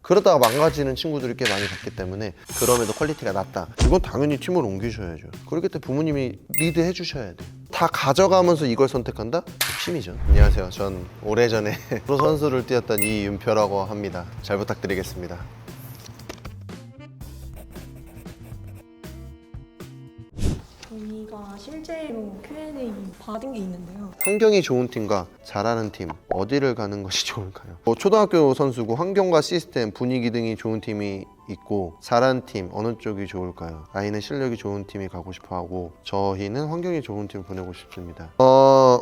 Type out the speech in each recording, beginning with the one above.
그러다가 망가지는 친구들이 꽤 많이 봤기 때문에 그럼에도 퀄리티가 낮다. 이건 당연히 팀을 옮기셔야죠. 그렇기 때문에 부모님이 리드해 주셔야 돼요. 다 가져가면서 이걸 선택한다? 욕심이죠. 안녕하세요. 전 오래전에 프로 선수를 뛰었던 이윤표라고 합니다. 잘 부탁드리겠습니다. 저희가 실제로 Q&A 받은 게 있는데요. 환경이 좋은 팀과 잘하는 팀 어디를 가는 것이 좋을까요? 초등학교 선수고 환경과 시스템, 분위기 등이 좋은 팀이 있고 잘하는 팀 어느 쪽이 좋을까요? 아이는 실력이 좋은 팀이 가고 싶어하고 저희는 환경이 좋은 팀을 보내고 싶습니다.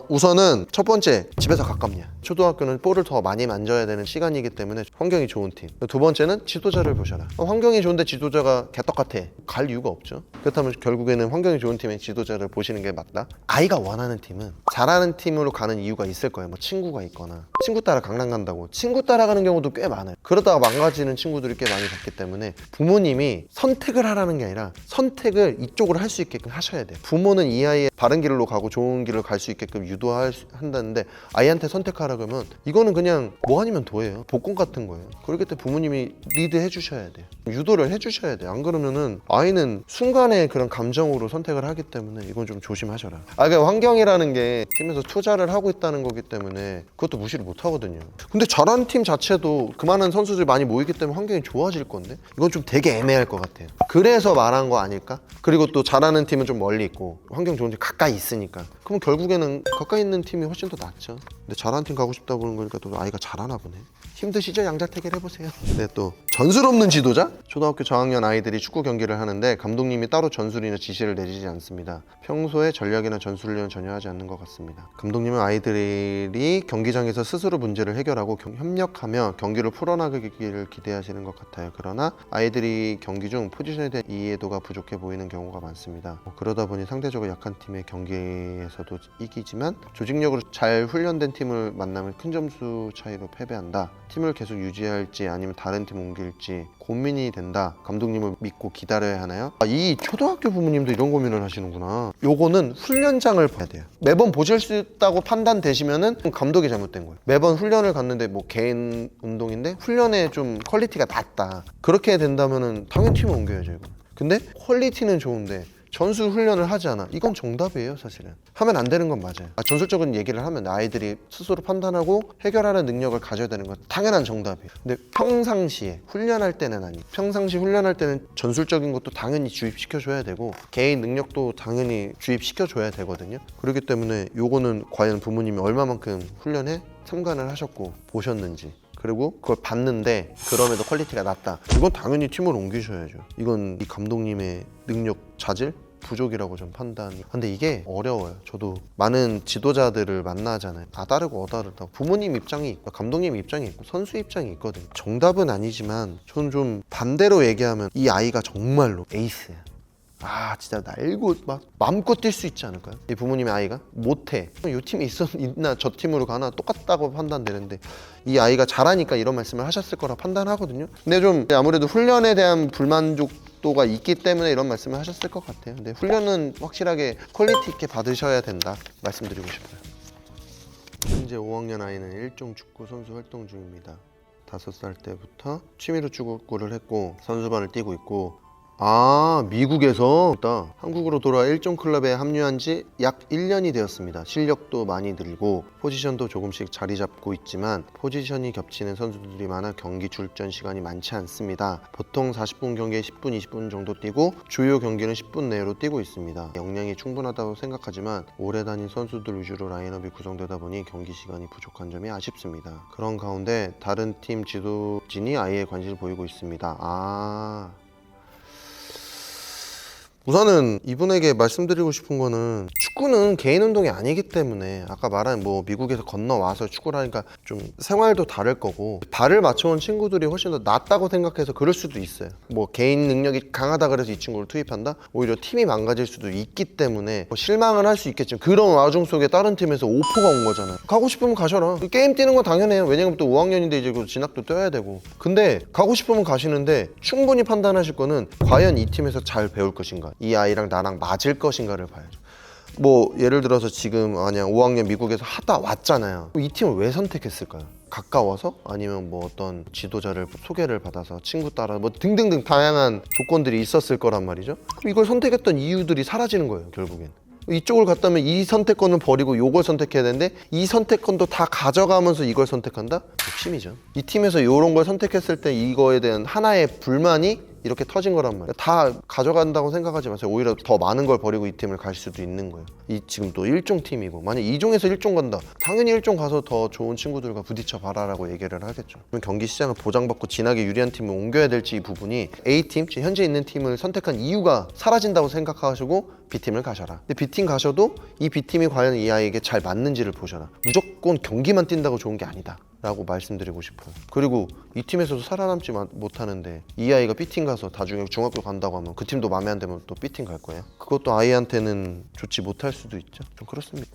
우선은 첫 번째, 집에서 가깝냐. 초등학교는 볼을 더 많이 만져야 되는 시간이기 때문에 환경이 좋은 팀. 두 번째는 지도자를 보셔라. 환경이 좋은데 지도자가 개떡같아. 갈 이유가 없죠. 그렇다면 결국에는 환경이 좋은 팀의 지도자를 보시는 게 맞다. 아이가 원하는 팀은 잘하는 팀으로 가는 이유가 있을 거예요. 뭐 친구가 있거나 친구 따라 강남 간다고 친구 따라가는 경우도 꽤 많아요. 그러다가 망가지는 친구들이 꽤 많이 봤기 때문에 부모님이 선택을 하라는 게 아니라 선택을 이쪽으로 할 수 있게끔 하셔야 돼요. 부모는 이 아이의 바른 길로 가고 좋은 길을 갈 수 있게끔 유도한다는데 아이한테 선택하라 그러면 이거는 그냥 뭐 아니면 도예요. 복권 같은 거예요. 그렇기 때문에 부모님이 리드해 주셔야 돼요. 유도를 해 주셔야 돼요. 안 그러면은 아이는 순간의 그런 감정으로 선택을 하기 때문에 이건 좀 조심하셔라. 그러니까 환경이라는 게 팀에서 투자를 하고 있다는 거기 때문에 그것도 무시를 못 하거든요. 근데 잘하는 팀 자체도 그만한 선수들이 많이 모이기 때문에 환경이 좋아질 건데 이건 좀 되게 애매할 것 같아요. 그래서 말한 거 아닐까? 그리고 또 잘하는 팀은 좀 멀리 있고 환경 좋은 팀 가까이 있으니까 그럼 결국에는 가까이 있는 팀이 훨씬 더 낫죠. 근데 잘하는 팀 가고 싶다고 그러는 거니까 또 아이가 잘하나 보네. 힘드시죠? 양자택일 해보세요. 근데 또 전술 없는 지도자? 초등학교 저학년 아이들이 축구 경기를 하는데 감독님이 따로 전술이나 지시를 내리지 않습니다. 평소에 전략이나 전술 훈련을 전혀 하지 않는 것 같습니다. 감독님은 아이들이 경기장에서 스스로 문제를 해결하고 협력하며 경기를 풀어나가기를 기대하시는 것 같아요. 그러나 아이들이 경기 중 포지션에 대한 이해도가 부족해 보이는 경우가 많습니다. 그러다 보니 상대적으로 약한 팀의 경기에서도 이기지만 조직력으로 잘 훈련된 팀을 만나면 큰 점수 차이로 패배한다. 팀을 계속 유지할지 아니면 다른 팀 옮길지 고민이 된다. 감독님을 믿고 기다려야 하나요? 이 초등학교 부모님도 이런 고민을 하시는구나. 요거는 훈련장을 봐야 돼요. 매번 보실 수 있다고 판단되시면은 감독이 잘못된 거예요. 매번 훈련을 갔는데 뭐 개인 운동인데 훈련에 좀 퀄리티가 낮다. 그렇게 된다면은 당연히 팀을 옮겨야죠. 이거. 근데 퀄리티는 좋은데 전술 훈련을 하지 않아. 이건 정답이에요, 사실은. 하면 안 되는 건 맞아요. 전술적인 얘기를 하면 아이들이 스스로 판단하고 해결하는 능력을 가져야 되는 건 당연한 정답이에요. 근데 평상시에 훈련할 때는 아니에요. 평상시 훈련할 때는 전술적인 것도 당연히 주입시켜줘야 되고 개인 능력도 당연히 주입시켜줘야 되거든요. 그렇기 때문에 요거는 과연 부모님이 얼마만큼 훈련에 참관을 하셨고 보셨는지 그리고 그걸 봤는데 그럼에도 퀄리티가 낮다. 이건 당연히 팀을 옮기셔야죠. 이건 이 감독님의 능력 자질? 부족이라고 좀 판단이. 근데 이게 어려워요. 저도 많은 지도자들을 만나잖아요. 다르고 다르다. 부모님 입장이 있고 감독님 입장이 있고 선수 입장이 있거든요. 정답은 아니지만 저는 좀 반대로 얘기하면 이 아이가 정말로 에이스야. 진짜 날고 막 마음껏 뛸 수 있지 않을까요? 이 부모님의 아이가 못해. 이 팀이 있나 저 팀으로 가나 똑같다고 판단되는데 이 아이가 잘하니까 이런 말씀을 하셨을 거라 판단하거든요. 근데 좀 아무래도 훈련에 대한 불만족도가 있기 때문에 이런 말씀을 하셨을 것 같아요. 근데 훈련은 확실하게 퀄리티 있게 받으셔야 된다 말씀드리고 싶어요. 현재 5학년 아이는 일종 축구 선수 활동 중입니다. 5살 때부터 취미로 축구를 했고 선수반을 뛰고 있고 미국에서 한국으로 돌아와 일종 클럽에 합류한 지 약 1년이 되었습니다. 실력도 많이 늘고 포지션도 조금씩 자리 잡고 있지만 포지션이 겹치는 선수들이 많아 경기 출전 시간이 많지 않습니다. 보통 40분 경기에 10분, 20분 정도 뛰고 주요 경기는 10분 내로 뛰고 있습니다. 역량이 충분하다고 생각하지만 오래 다닌 선수들 위주로 라인업이 구성되다 보니 경기 시간이 부족한 점이 아쉽습니다. 그런 가운데 다른 팀 지도진이 아이의 관심을 보이고 있습니다. 우선은 이분에게 말씀드리고 싶은 거는 축구는 개인 운동이 아니기 때문에 아까 말한 뭐 미국에서 건너와서 축구를 하니까 좀 생활도 다를 거고 발을 맞춰온 친구들이 훨씬 더 낫다고 생각해서 그럴 수도 있어요. 뭐 개인 능력이 강하다 그래서 이 친구를 투입한다? 오히려 팀이 망가질 수도 있기 때문에 뭐 실망을 할 수 있겠지만 그런 와중 속에 다른 팀에서 오퍼가 온 거잖아요. 가고 싶으면 가셔라. 게임 뛰는 건 당연해요. 왜냐면 또 5학년인데 이제 그 진학도 뛰어야 되고. 근데 가고 싶으면 가시는데 충분히 판단하실 거는 과연 이 팀에서 잘 배울 것인가, 이 아이랑 나랑 맞을 것인가를 봐야죠. 뭐 예를 들어서 지금 만약 5학년 미국에서 하다 왔잖아요. 이 팀을 왜 선택했을까요? 가까워서 아니면 뭐 어떤 지도자를 소개를 받아서 친구 따라 뭐 등등등 다양한 조건들이 있었을 거란 말이죠. 그럼 이걸 선택했던 이유들이 사라지는 거예요, 결국엔. 이쪽을 갔다면 이 선택권은 버리고 이걸 선택해야 되는데 이 선택권도 다 가져가면서 이걸 선택한다? 욕심이죠. 이 팀에서 이런 걸 선택했을 때 이거에 대한 하나의 불만이 이렇게 터진 거란 말이에요. 다 가져간다고 생각하지 마세요. 오히려 더 많은 걸 버리고 이 팀을 갈 수도 있는 거예요. 이 지금 또 1종 팀이고 만약 2종에서 1종 간다. 당연히 1종 가서 더 좋은 친구들과 부딪혀 봐라라고 얘기를 하겠죠. 그럼 경기 시장을 보장받고 진하게 유리한 팀을 옮겨야 될지 이 부분이 A팀, 지금 현재 있는 팀을 선택한 이유가 사라진다고 생각하시고 B팀을 가셔라. 근데 B팀 가셔도 이 B팀이 과연 이 아이에게 잘 맞는지를 보셔라. 무조건 경기만 뛴다고 좋은 게 아니다 라고 말씀드리고 싶어요. 그리고 이 팀에서도 살아남지 못하는데 이 아이가 B팀 가서 나중에 중학교 간다고 하면 그 팀도 마음에 안 들면 또 B팀 갈 거예요. 그것도 아이한테는 좋지 못할 수도 있죠. 좀 그렇습니다.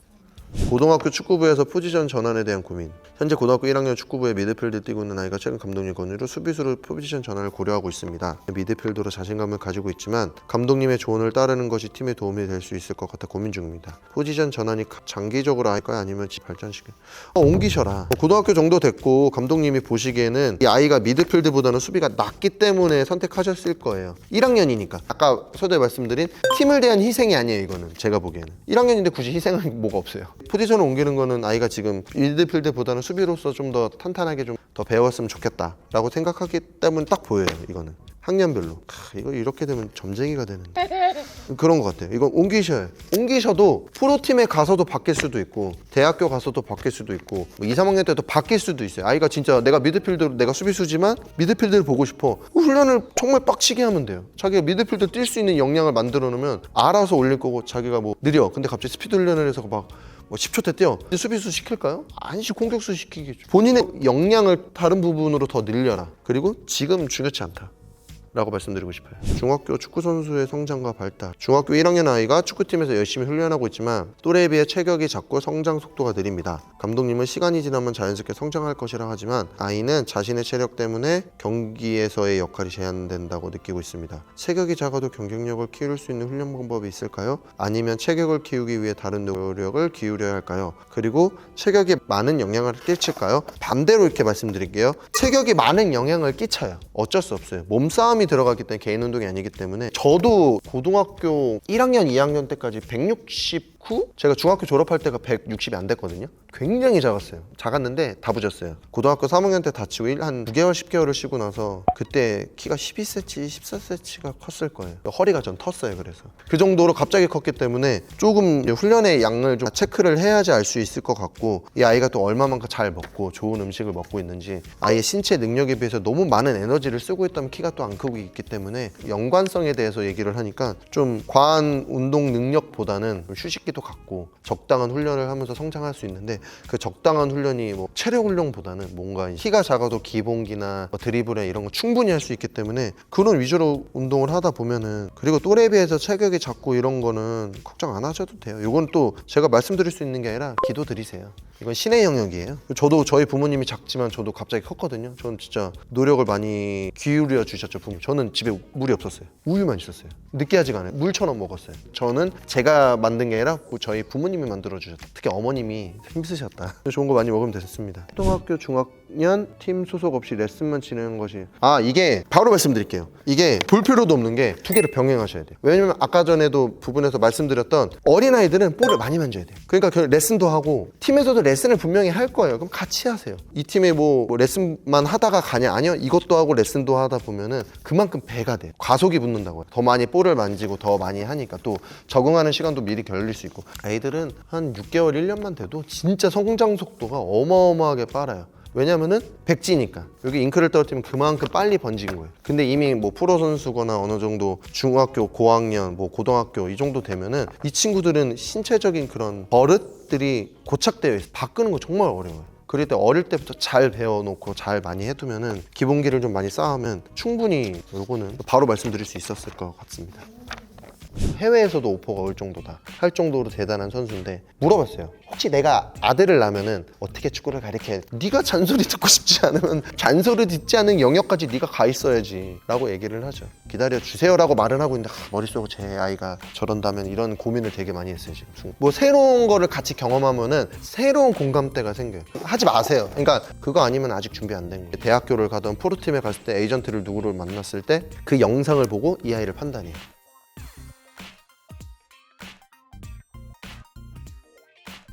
고등학교 축구부에서 포지션 전환에 대한 고민. 현재 고등학교 1학년 축구부에 미드필드 뛰고 있는 아이가 최근 감독님 권유로 수비수로 포지션 전환을 고려하고 있습니다. 미드필더로 자신감을 가지고 있지만 감독님의 조언을 따르는 것이 팀에 도움이 될 수 있을 것 같아 고민 중입니다. 포지션 전환이 장기적으로 할까요? 아니면 발전시켜? 옮기셔라. 고등학교 정도 됐고 감독님이 보시기에는 이 아이가 미드필드보다는 수비가 낫기 때문에 선택하셨을 거예요. 1학년이니까. 아까 서두에 말씀드린 팀을 대한 희생이 아니에요. 이거는 제가 보기에는 1학년인데 굳이 희생할 뭐가 없어요. 포지션을 옮기는 거는 아이가 지금 미드필드보다는 수비로서 좀 더 탄탄하게 좀 더 배웠으면 좋겠다라고 생각하기 때문에 딱 보여요. 이거는 학년별로. 이거 이렇게 되면 점쟁이가 되는데 그런 것 같아요. 이건 옮기셔요. 옮기셔도 프로팀에 가서도 바뀔 수도 있고 대학교 가서도 바뀔 수도 있고 뭐 2, 3학년 때도 바뀔 수도 있어요. 아이가 진짜 내가 미드필더로 내가 수비수지만 미드필드를 보고 싶어. 훈련을 정말 빡치게 하면 돼요. 자기가 미드필더 뛸 수 있는 역량을 만들어 놓으면 알아서 올릴 거고 자기가 뭐 느려. 근데 갑자기 스피드 훈련을 해서 막 뭐 10초 때 뛰어. 수비수 시킬까요? 아니지, 공격수 시키겠죠. 본인의 역량을 다른 부분으로 더 늘려라. 그리고 지금 중요치 않다 라고 말씀드리고 싶어요. 중학교 축구선수의 성장과 발달. 중학교 1학년 아이가 축구팀에서 열심히 훈련하고 있지만 또래에 비해 체격이 작고 성장 속도가 느립니다. 감독님은 시간이 지나면 자연스럽게 성장할 것이라 하지만 아이는 자신의 체력 때문에 경기에서의 역할이 제한된다고 느끼고 있습니다. 체격이 작아도 경쟁력을 키울 수 있는 훈련 방법이 있을까요? 아니면 체격을 키우기 위해 다른 노력을 기울여야 할까요? 그리고 체격이 많은 영향을 끼칠까요? 반대로 이렇게 말씀드릴게요. 체격이 많은 영향을 끼쳐요. 어쩔 수 없어요. 몸싸움이 들어가기 때문에 개인 운동이 아니기 때문에 저도 고등학교 1학년, 2학년 때까지 169? 제가 중학교 졸업할 때가 160이 안 됐거든요. 굉장히 작았어요. 작았는데 다 부졌어요. 고등학교 3학년 때 다치고 한 9개월, 10개월을 쉬고 나서 그때 키가 12cm, 14cm가 컸을 거예요. 허리가 전 텄어요. 그래서 그 정도로 갑자기 컸기 때문에 조금 훈련의 양을 좀 체크를 해야지 알 수 있을 것 같고 이 아이가 또 얼마만큼 잘 먹고 좋은 음식을 먹고 있는지 아이의 신체 능력에 비해서 너무 많은 에너지를 쓰고 있다면 키가 또 안 크고 있기 때문에 연관성에 대해서 얘기를 하니까 좀 과한 운동 능력보다는 휴식기도 갖고 적당한 훈련을 하면서 성장할 수 있는데 그 적당한 훈련이 뭐 체력 훈련보다는 뭔가 키가 작아도 기본기나 뭐 드리블에 이런 거 충분히 할 수 있기 때문에 그런 위주로 운동을 하다 보면은 그리고 또래에 비해서 체격이 작고 이런 거는 걱정 안 하셔도 돼요. 이건 또 제가 말씀드릴 수 있는 게 아니라 기도 드리세요. 이건 신의 영역이에요. 저도 저희 부모님이 작지만 저도 갑자기 컸거든요. 저는 진짜 노력을 많이 기울여 주셨죠, 부모님. 저는 집에 물이 없었어요. 우유만 있었어요. 느끼하지가 않아요. 물처럼 먹었어요. 저는 제가 만든 게 아니라 저희 부모님이 만들어 주셨다. 특히 어머님이 힘쓰셨다. 좋은 거 많이 먹으면 됐습니다. 초등학교, 중학년 팀 소속 없이 레슨만 진행한 것이 이게 바로 말씀드릴게요. 이게 볼 필요도 없는 게 두 개를 병행하셔야 돼요. 왜냐면 아까 전에도 부분에서 말씀드렸던 어린아이들은 볼을 많이 만져야 돼요. 그러니까 레슨도 하고 팀에서도 레슨을 분명히 할 거예요. 그럼 같이 하세요. 이 팀에 뭐 레슨만 하다가 가냐? 아니요. 이것도 하고 레슨도 하다 보면은 그만큼 배가 돼요. 과속이 붙는다고요. 더 많이 볼을 만지고 더 많이 하니까 또 적응하는 시간도 미리 걸릴 수 있고 아이들은 한 6개월, 1년만 돼도 진짜 성장 속도가 어마어마하게 빨라요. 왜냐면은 백지니까 여기 잉크를 떨어뜨리면 그만큼 빨리 번진 거예요. 근데 이미 뭐 프로 선수거나 어느 정도 중학교, 고학년, 뭐 고등학교 이 정도 되면은 이 친구들은 신체적인 그런 버릇들이 고착되어 있어요. 바꾸는 거 정말 어려워요. 그럴 때 어릴 때부터 잘 배워놓고 잘 많이 해두면은 기본기를 좀 많이 쌓으면 충분히 요거는 바로 말씀드릴 수 있었을 것 같습니다. 해외에서도 오퍼가 올 정도다 할 정도로 대단한 선수인데 물어봤어요. 혹시 내가 아들을 낳으면은 어떻게 축구를 가르쳐? 네가 잔소리 듣고 싶지 않으면 잔소리 듣지 않은 영역까지 네가 가 있어야지 라고 얘기를 하죠. 기다려 주세요라고 말은 하고 있는데 머릿속으로 제 아이가 저런다면 이런 고민을 되게 많이 했어요. 지금 뭐 새로운 거를 같이 경험하면은 새로운 공감대가 생겨요. 하지 마세요. 그러니까 그거 아니면 아직 준비 안 된 거예요. 대학교를 가던 프로팀에 갔을 때 에이전트를 누구를 만났을 때 그 영상을 보고 이 아이를 판단해요.